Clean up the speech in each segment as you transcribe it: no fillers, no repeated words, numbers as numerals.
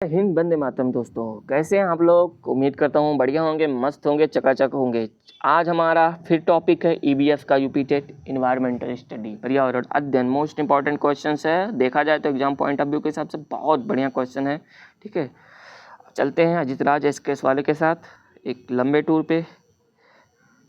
हिंद, वंदे मातरम। दोस्तों कैसे हैं आप लोग? उम्मीद करता हूँ बढ़िया होंगे, मस्त होंगे, चकाचक होंगे। आज हमारा फिर टॉपिक है ईबीएस का यूपी टेट इन्वायरमेंटल स्टडी, पर्यावरण अध्ययन। मोस्ट इंपॉर्टेंट क्वेश्चंस है, देखा जाए तो एग्जाम पॉइंट ऑफ व्यू के हिसाब से बहुत बढ़िया क्वेश्चन है। ठीक है, चलते हैं अजित राज एसकेएस वाले के साथ एक लंबे टूर पे।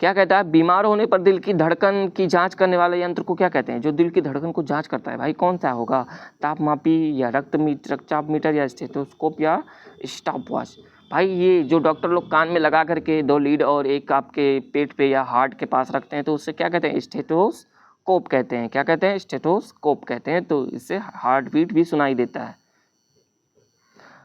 क्या कहता है, बीमार होने पर दिल की धड़कन की जांच करने वाले यंत्र को क्या कहते हैं? जो दिल की धड़कन को जांच करता है भाई, कौन सा होगा? तापमापी या रक्तचाप मीटर या स्टेथोस्कोप या स्टॉप वॉच? भाई ये जो डॉक्टर लोग कान में लगा करके 2 लीड और एक आपके पेट पे या हार्ट के पास रखते हैं, तो उससे क्या कहते हैं? स्टेथोस्कोप कहते हैं। क्या कहते हैं? स्टेथोस्कोप कहते हैं। तो इससे हार्ट बीट भी सुनाई देता है।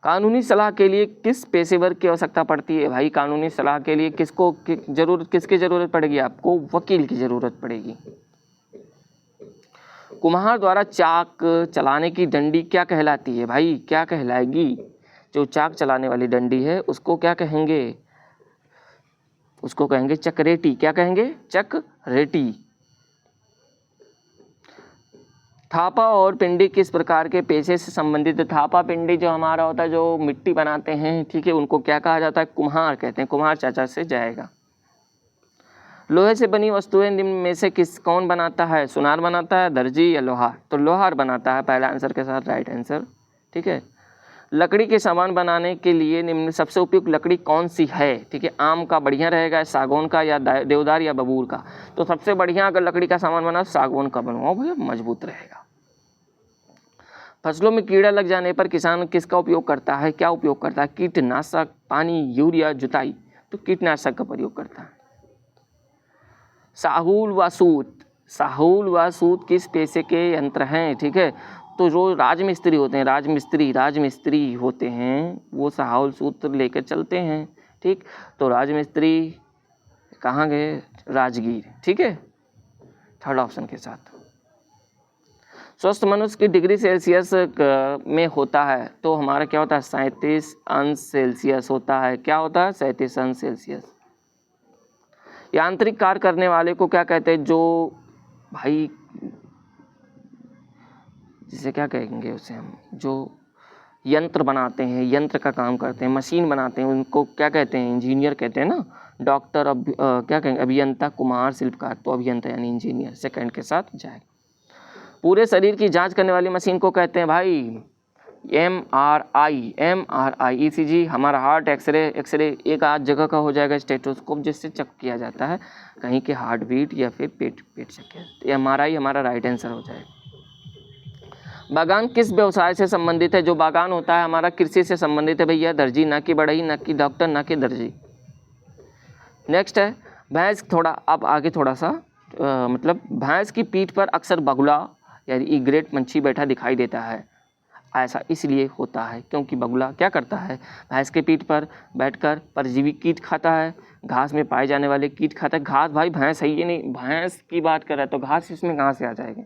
कानूनी सलाह के लिए किस पेशेवर की आवश्यकता पड़ती है? भाई कानूनी सलाह के लिए किसकी ज़रूरत पड़ेगी? आपको वकील की ज़रूरत पड़ेगी। कुम्हार द्वारा चाक चलाने की डंडी क्या कहलाती है? भाई क्या कहलाएगी? जो चाक चलाने वाली डंडी है उसको क्या कहेंगे? उसको कहेंगे चकरेटी। क्या कहेंगे? चकरेटी। थापा और पिंडी किस प्रकार के पेशे से संबंधित है? थापा पिंडी जो हमारा होता है, जो मिट्टी बनाते हैं, ठीक है, उनको क्या कहा जाता है? कुम्हार कहते हैं। कुम्हार चाचा से जाएगा। लोहे से बनी वस्तुएं निम्न में से कौन बनाता है? सुनार बनाता है, दर्जी या लोहार? तो लोहार बनाता है, पहला आंसर के साथ राइट आंसर। ठीक है, लकड़ी के सामान बनाने के लिए निम्न सबसे उपयुक्त लकड़ी कौन सी है? ठीक है, आम का बढ़िया रहेगा, सागौन का, या देवदार या बबूर का? तो सबसे बढ़िया अगर लकड़ी का सामान बना, सागौन का बनवाओ भैया, मजबूत रहेगा। फसलों में कीड़ा लग जाने पर किसान किसका उपयोग करता है? क्या उपयोग करता है? कीटनाशक, पानी, यूरिया, जुताई? तो कीटनाशक का प्रयोग करता है। साहुल व सूत किस पेशे के यंत्र हैं? ठीक है, तो जो राजमिस्त्री होते हैं, राजमिस्त्री होते हैं, वो साहुल सूत्र लेकर चलते हैं। ठीक, तो राजमिस्त्री कहाँ गए? राजगीर। ठीक है, थर्ड ऑप्शन के साथ। स्वस्थ मनुष्य की डिग्री सेल्सियस में होता है, तो हमारा क्या होता है? 37 अंश सेल्सियस होता है। क्या होता है? 37 अंश सेल्सियस। यांत्रिक कार्य करने वाले को क्या कहते हैं? जो भाई जिसे क्या कहेंगे, उसे हम जो यंत्र बनाते हैं, यंत्र का काम करते हैं, मशीन बनाते हैं, उनको क्या कहते हैं? इंजीनियर कहते हैं ना। डॉक्टर, क्या कहेंगे? अभियंता, कुम्हार, शिल्पकार। तो अभियंता यानी इंजीनियर सेकंड के साथ जाए। पूरे शरीर की जांच करने वाली मशीन को कहते हैं भाई एमआरआई। ईसीजी हमारा हार्ट, एक्सरे एक आध जगह का हो जाएगा। स्टेथोस्कोप जिससे चेक किया जाता है कहीं के हार्ट बीट या फिर पेट चेक किया। तो एमआरआई हमारा राइट आंसर हो जाएगा। बागान किस व्यवसाय से संबंधित है? जो बागान होता है हमारा कृषि से संबंधित है भैया। दर्जी ना कि बढ़ई, ना कि डॉक्टर, ना कि दर्जी। नेक्स्ट है भैंस। थोड़ा अब आगे थोड़ा सा मतलब भैंस की पीठ पर अक्सर बगुला यानी ईग्रेट पंछी बैठा दिखाई देता है। ऐसा इसलिए होता है क्योंकि बगुला क्या करता है? भैंस के पीठ पर बैठकर परजीवी कीट खाता है, घास में पाए जाने वाले कीट खाता है। घास भाई भैंस है ये नहीं, भैंस की बात कर रहा है तो घास इसमें कहाँ से आ जाएगी?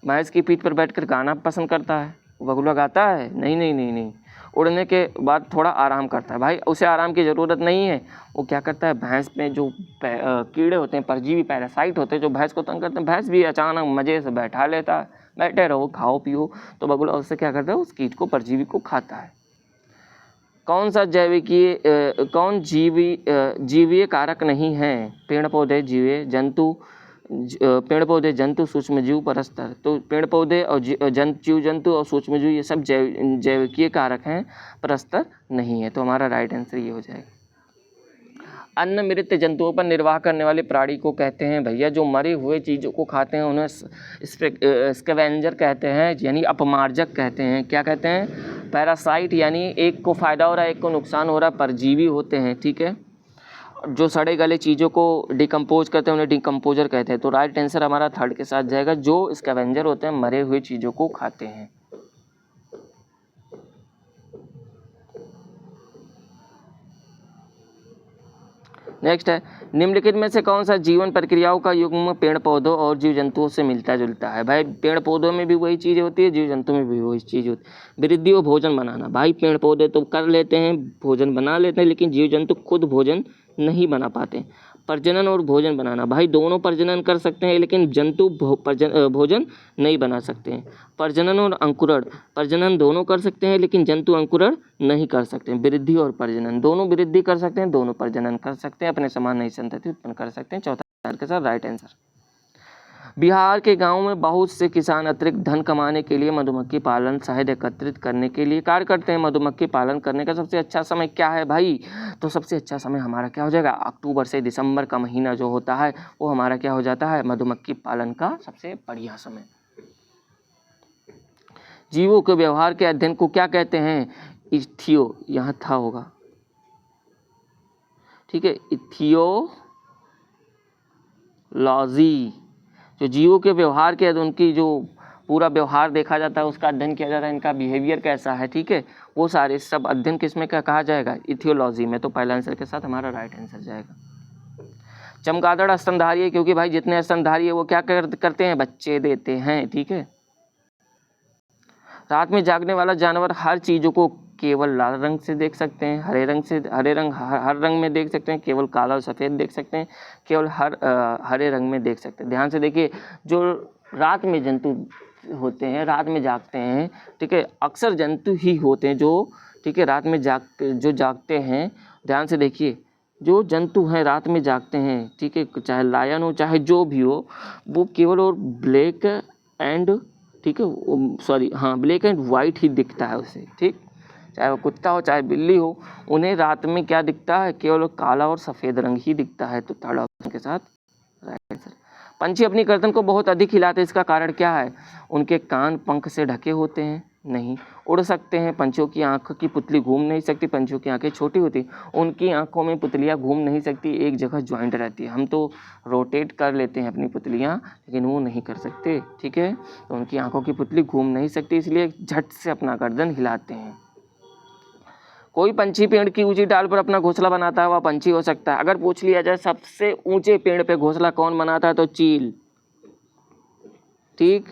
भैंस की पीठ पर बैठकर गाना पसंद करता है। बगुला गाता है? नहीं। उड़ने के बाद थोड़ा आराम करता है। भाई उसे आराम की ज़रूरत नहीं है। वो क्या करता है? भैंस में जो कीड़े होते हैं, परजीवी पैरासाइट होते हैं, जो भैंस को तंग करते हैं, भैंस भी अचानक मज़े से बैठा लेता है। बैठे रहो, खाओ पियो। तो बगुला उससे क्या करता है? उस कीट को, परजीवी को खाता है। कौन सा जीवीय कारक नहीं है? पेड़ पौधे, जंतु, सूक्ष्म जीव, परस्तर। तो पेड़ पौधे और जीव जंतु और सूक्ष्म जीव ये सब जैविकीय कारक हैं, परस्तर नहीं है। तो हमारा राइट आंसर ये हो जाएगा। अन्न मृत जंतुओं पर निर्वाह करने वाले प्राणी को कहते हैं भैया, जो मरे हुए चीज़ों को खाते हैं उन्हें स्कैवेंजर कहते हैं, यानी अपमार्जक कहते हैं। क्या कहते हैं? पैरासाइट, यानी एक को फ़ायदा हो रहा है एक को नुकसान हो रहा है, परजीवी होते हैं। ठीक है, जो सड़े गले चीज़ों को डिकम्पोज करते हैं उन्हें डिकम्पोजर कहते हैं। तो राइट आंसर हमारा थर्ड के साथ जाएगा, जो स्कैवेंजर होते हैं, मरे हुए चीज़ों को खाते हैं। नेक्स्ट है, निम्नलिखित में से कौन सा जीवन प्रक्रियाओं का युग्म पेड़ पौधों और जीव जंतुओं से मिलता जुलता है? भाई पेड़ पौधों में भी वही चीज़ होती है, जीव जंतु में भी वही चीज़ होती है। वृद्धि और भोजन बनाना। भाई पेड़ पौधे तो कर लेते हैं, भोजन बना लेते हैं, लेकिन जीव जंतु खुद भोजन नहीं बना पाते। प्रजनन और भोजन बनाना, भाई दोनों प्रजनन कर सकते हैं लेकिन जंतु भोजन नहीं बना सकते हैं। प्रजनन और अंकुरण, प्रजनन दोनों कर सकते हैं लेकिन जंतु अंकुरण नहीं कर सकते हैं। वृद्धि और प्रजनन, दोनों वृद्धि कर सकते हैं, दोनों प्रजनन कर सकते हैं, अपने समान नहीं संतति उत्पन्न कर सकते हैं। चौथा के साथ राइट आंसर। बिहार के गांव में बहुत से किसान अतिरिक्त धन कमाने के लिए मधुमक्खी पालन शहद एकत्रित करने के लिए कार्य करते हैं। मधुमक्खी पालन करने का सबसे अच्छा समय क्या है भाई? तो सबसे अच्छा समय हमारा क्या हो जाएगा? अक्टूबर से दिसंबर का महीना जो होता है वो हमारा क्या हो जाता है? मधुमक्खी पालन का सबसे बढ़िया समय। जीवों के व्यवहार के अध्ययन को क्या कहते हैं? इथियो, यहाँ था होगा, ठीक है, इथियोलॉजी। जो जीवों के व्यवहार के उनकी जो पूरा व्यवहार देखा जाता है उसका अध्ययन किया जाता है, इनका बिहेवियर कैसा है, ठीक है, वो सारे सब अध्ययन किसमें क्या कहा जाएगा? इथियोलॉजी में। तो पहला आंसर के साथ हमारा राइट आंसर जाएगा। चमगादड़ स्तनधारी है क्योंकि भाई जितने स्तनधारी है वो क्या करते हैं? बच्चे देते हैं, ठीक है। रात में जागने वाला जानवर हर चीज़ों को केवल लाल रंग से देख सकते हैं, हरे रंग हर रंग में देख सकते हैं, केवल काला और सफ़ेद देख सकते हैं, केवल हरे रंग में देख सकते हैं। ध्यान से देखिए, जो रात में जंतु होते हैं, रात में जागते हैं, ठीक है, अक्सर जंतु ही होते हैं जो, ठीक है, रात में जागते हैं। ध्यान से देखिए, जो जंतु हैं रात में जागते हैं, ठीक है, चाहे लायन हो चाहे जो भी हो, वो केवल और ब्लैक एंड, ठीक है, सॉरी हाँ, ब्लैक एंड वाइट ही दिखता है उसे, ठीक, चाहे वो कुत्ता हो चाहे बिल्ली हो, उन्हें रात में क्या दिखता है? केवल काला और सफ़ेद रंग ही दिखता है। तो थर्ड ऑप्शन के साथ राइट आंसर। पंछी अपनी गर्दन को बहुत अधिक हिलाते हैं, इसका कारण क्या है? उनके कान पंख से ढके होते हैं? नहीं। उड़ सकते हैं, पंछियों की आंख की पुतली घूम नहीं सकती, पंछियों की आंखें छोटी होती, उनकी आंखों में पुतलियाँ घूम नहीं सकती, एक जगह ज्वाइंट रहती है। हम तो रोटेट कर लेते हैं अपनी पुतलियाँ, लेकिन वो नहीं कर सकते, ठीक है, तो उनकी आंखों की पुतली घूम नहीं सकती, इसलिए झट से अपना गर्दन हिलाते हैं। कोई पंछी पेड़ की ऊंची डाल पर अपना घोंसला बनाता है, वह पंछी हो सकता है। अगर पूछ लिया जाए सबसे ऊंचे पेड़ पे घोंसला कौन बनाता है, तो चील, ठीक।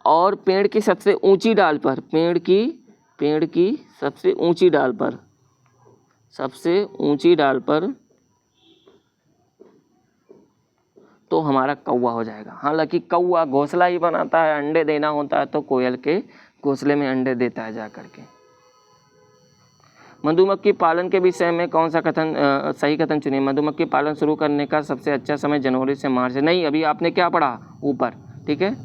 और पेड़ की सबसे ऊंची डाल पर, पेड़ की सबसे ऊंची डाल पर तो हमारा कौवा हो जाएगा। हालांकि कौवा घोंसला ही बनाता है, अंडे देना होता है तो कोयल के घोंसले में अंडे देता है जा करके। मधुमक्खी पालन के विषय में कौन सा सही कथन चुनिए? मधुमक्खी पालन शुरू करने का सबसे अच्छा समय जनवरी से मार्च। नहीं, अभी आपने क्या पढ़ा ऊपर, ठीक है,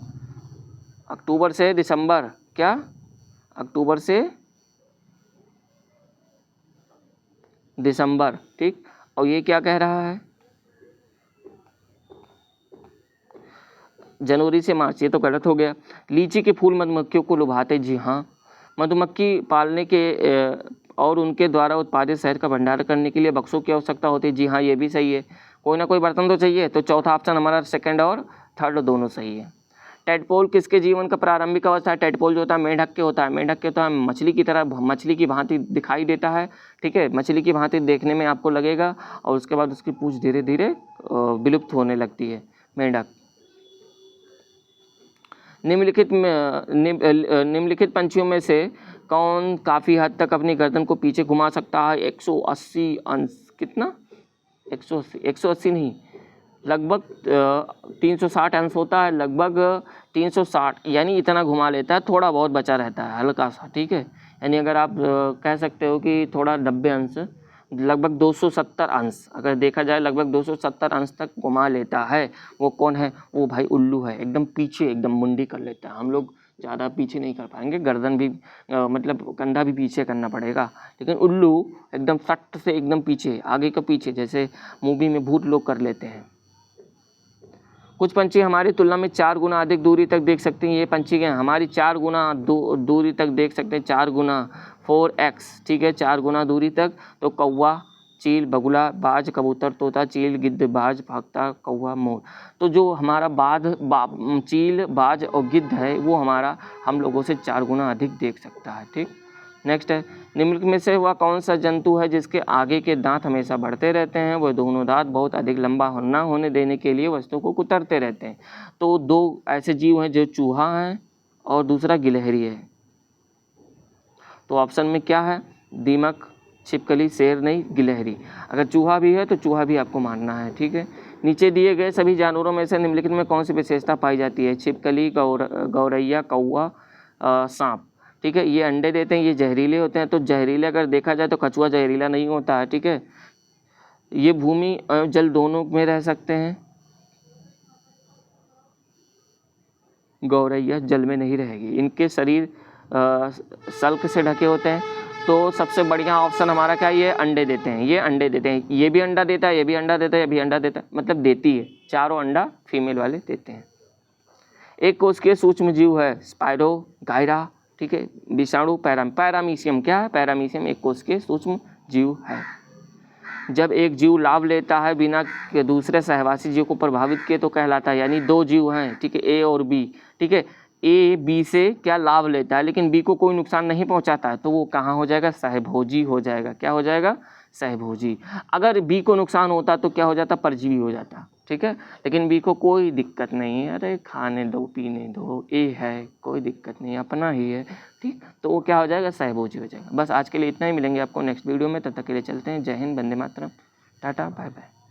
अक्टूबर से दिसंबर, क्या अक्टूबर से दिसंबर, ठीक। और ये क्या कह रहा है? जनवरी से मार्च, ये तो गलत हो गया। लीची के फूल मधुमक्खियों को लुभाते, जी हाँ। मधुमक्खी पालने के और उनके द्वारा उत्पादित शहद का भंडारण करने के लिए बक्सों की आवश्यकता होती है, जी हाँ, ये भी सही है, कोई ना कोई बर्तन तो चाहिए। तो चौथा ऑप्शन हमारा सेकंड और थर्ड दोनों सही है। टेडपोल किसके जीवन का प्रारंभिक अवस्था है? टेडपोल जो होता है मेंढक के होता है, मेंढक के होता है, मछली की तरह, मछली की भांति दिखाई देता है, ठीक है, मछली की भांति देखने में आपको लगेगा, और उसके बाद उसकी पूंछ धीरे धीरे विलुप्त होने लगती है, मेंढक। निम्नलिखित पंछियों में से कौन काफ़ी हद तक अपनी गर्दन को पीछे घुमा सकता है? 180 अंश, कितना? 180 नहीं, लगभग 360 अंश होता है, लगभग 360, यानी इतना घुमा लेता है, थोड़ा बहुत बचा रहता है हल्का सा, ठीक है, यानी अगर आप कह सकते हो कि थोड़ा 90 अंश, लगभग 270 अंश, अगर देखा जाए लगभग 270 अंश तक घुमा लेता है। वो कौन है? वो भाई उल्लू है, एकदम पीछे, एकदम मुंडी कर लेता है। हम लोग ज़्यादा पीछे नहीं कर पाएंगे, गर्दन भी मतलब कंधा भी पीछे करना पड़ेगा, लेकिन उल्लू एकदम सट से एकदम पीछे, आगे का पीछे, जैसे मूवी में भूत लोग कर लेते हैं। कुछ पंछी हमारी तुलना में 4 गुना अधिक दूरी तक देख सकते हैं। ये पंछी के हमारी 4 गुना दूरी तक देख सकते हैं, 4 गुना 4x, ठीक है, 4 गुना दूरी तक। तो कौवा, चील, बगुला, बाज, कबूतर, तोता, चील, गिद्ध, बाज, फाख्ता, कौवा, मोर। तो जो हमारा चील, बाज और गिद्ध है वो हमारा हम लोगों से 4 गुना अधिक देख सकता है, ठीक। नेक्स्ट है, निम्नलिखित में से वह कौन सा जंतु है जिसके आगे के दांत हमेशा बढ़ते रहते हैं? वह दोनों दांत बहुत अधिक लंबा न होने देने के लिए वस्तु को कुतरते रहते हैं। तो 2 ऐसे जीव हैं, जो चूहा है और दूसरा गिलहरी है। तो ऑप्शन में क्या है? दीमक, छिपकली, शेर नहीं, गिलहरी। अगर चूहा भी है तो चूहा भी आपको मानना है, ठीक है। नीचे दिए गए सभी जानवरों में से निम्नलिखित में कौन सी विशेषता पाई जाती है? छिपकली, गौरैया, कौवा, सांप, ठीक है। ये अंडे देते हैं, ये जहरीले होते हैं। तो जहरीले अगर देखा जाए तो कछुआ जहरीला नहीं होता है, ठीक है। ये भूमि और जल दोनों में रह सकते हैं। गौरैया जल में नहीं रहेगी, इनके शरीर सल्क से ढके होते हैं। तो सबसे बढ़िया ऑप्शन हमारा क्या है? ये अंडे देते हैं, ये अंडे देते हैं, ये भी अंडा देता है, ये भी अंडा देता है, ये भी अंडा देता है, मतलब देती है। चारों अंडा फीमेल वाले देते हैं। एक कोश के सूक्ष्म जीव है स्पाइरो, गायरा, ठीक है। विषाणु, पैरामीशियम। क्या है? पैरामीशियम एक कोश के सूक्ष्म जीव है। जब एक जीव लाभ लेता है बिना के दूसरे सहवासी जीव को प्रभावित किए तो कहलाता है। यानी दो जीव हैं, ठीक है, ए और बी, ठीक है। ए बी से क्या लाभ लेता है लेकिन बी को कोई नुकसान नहीं पहुंचाता है, तो वो कहाँ हो जाएगा? सहभोजी हो जाएगा। क्या हो जाएगा? सहभोजी। अगर बी को नुकसान होता तो क्या हो जाता? परजीवी हो जाता, ठीक है। लेकिन बी को कोई दिक्कत नहीं है, अरे खाने दो, पीने दो, ए है, कोई दिक्कत नहीं, अपना ही है, ठीक। तो वो क्या हो जाएगा? सहभोजी हो जाएगा। बस आज के लिए इतना ही, मिलेंगे आपको नेक्स्ट वीडियो में। तब तक के लिए चलते हैं। जय हिंद, वंदे मातरम, टाटा, बाय बाय।